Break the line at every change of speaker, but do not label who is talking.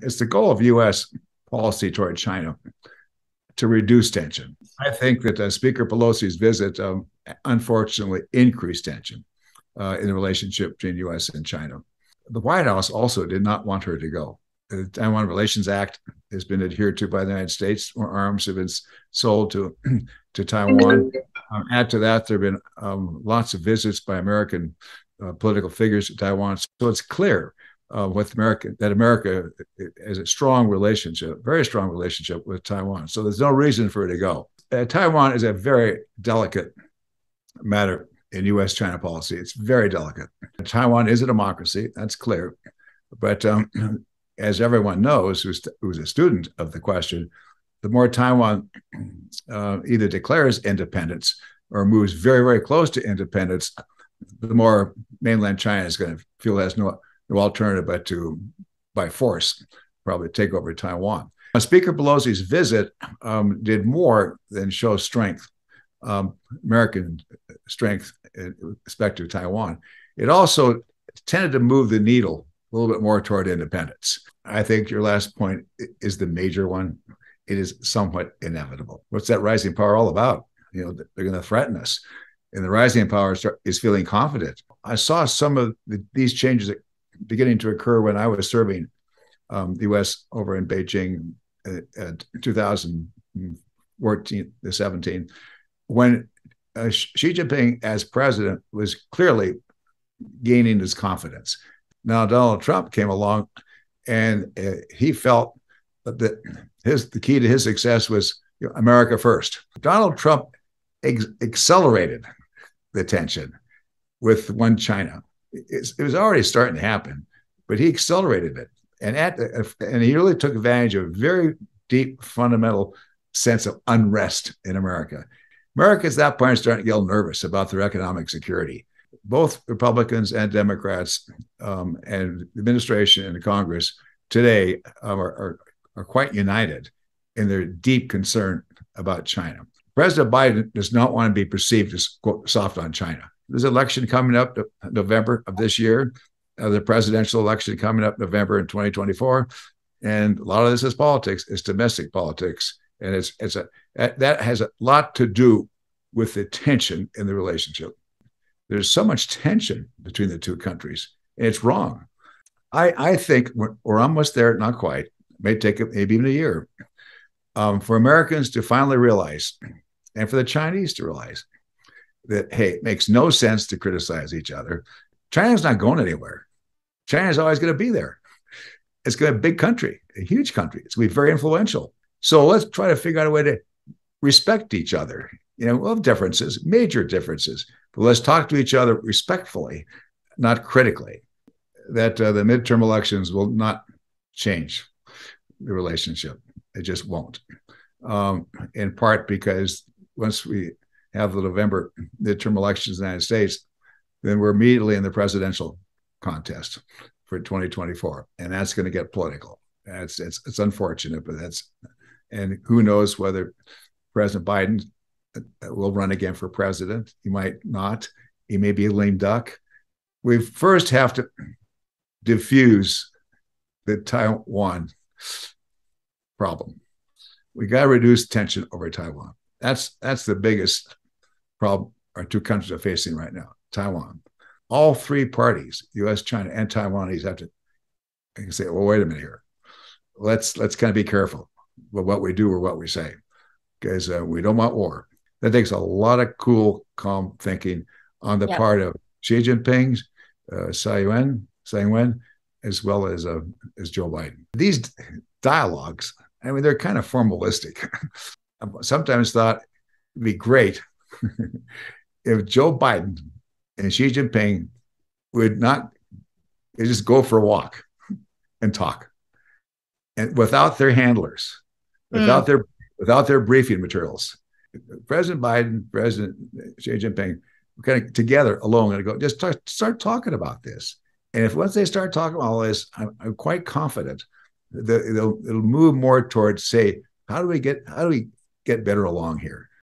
It's the goal of U.S. policy toward China to reduce tension. I think that Speaker Pelosi's visit unfortunately increased tension in the relationship between U.S. and China. The White House also did not want her to go. The Taiwan Relations Act has been adhered to by the United States. More arms have been sold to Taiwan. Add to that, there have been lots of visits by American political figures to Taiwan. So it's clear with America that America has a strong relationship, very strong relationship with Taiwan. So there's no reason for her to go. Taiwan is a very delicate matter in U.S.-China policy. It's very delicate. Taiwan is a democracy, that's clear. But as everyone knows, who's a student of the question, the more Taiwan either declares independence or moves very, very close to independence, the more mainland China is going to feel it has no alternative but to, by force, probably take over Taiwan. Speaker Pelosi's visit did more than show strength, American strength in respect to Taiwan. It also tended to move the needle a little bit more toward independence. I think your last point is the major one. It is somewhat inevitable. What's that rising power all about? You know, they're going to threaten us. And the rising power is feeling confident. I saw some of these changes beginning to occur when I was serving the U.S. over in Beijing in 2014 to 17, when Xi Jinping as president was clearly gaining his confidence. Now Donald Trump came along, and he felt that the key to his success was America first. Donald Trump accelerated the tension with one China. It was already starting to happen, but he accelerated it. And he really took advantage of a very deep, fundamental sense of unrest in America. America at that point starting to get a little nervous about their economic security. Both Republicans and Democrats and the administration and the Congress today are quite united in their deep concern about China. President Biden does not want to be perceived as, quote, soft on China. There's an election coming up November of this year, the presidential election coming up November in 2024. And a lot of this is politics, it's domestic politics. And that has a lot to do with the tension in the relationship. There's so much tension between the two countries, and it's wrong. I think we're almost there, not quite. It may take maybe even a year for Americans to finally realize, and for the Chinese to realize, that, hey, it makes no sense to criticize each other. China's not going anywhere. China's always going to be there. It's going to be a big country, a huge country. It's going to be very influential. So let's try to figure out a way to respect each other. You know, we'll have differences, major differences, but let's talk to each other respectfully, not critically. That the midterm elections will not change the relationship. It just won't. In part because once we have the November midterm elections in the United States, then we're immediately in the presidential contest for 2024, and that's going to get political. It's unfortunate, but and who knows whether President Biden will run again for president. He might not. He may be a lame duck. We first have to diffuse the Taiwan problem. We got to reduce tension over Taiwan. That's the biggest problem our two countries are facing right now, Taiwan. All three parties, U.S., China, and Taiwanese, have to say, well, wait a minute here. Let's kind of be careful with what we do or what we say, because we don't want war. That takes a lot of cool, calm thinking on the part of Xi Jinping, Tsai Ing-wen, as well as Joe Biden. These dialogues, I mean, they're kind of formalistic. I've sometimes thought it'd be great if Joe Biden and Xi Jinping would not just go for a walk and talk, and without their handlers, without their briefing materials. President Biden, President Xi Jinping, kind of together alone, and go just start talking about this. And if once they start talking about all this, I'm quite confident that it'll move more towards, say, how do we get better along here?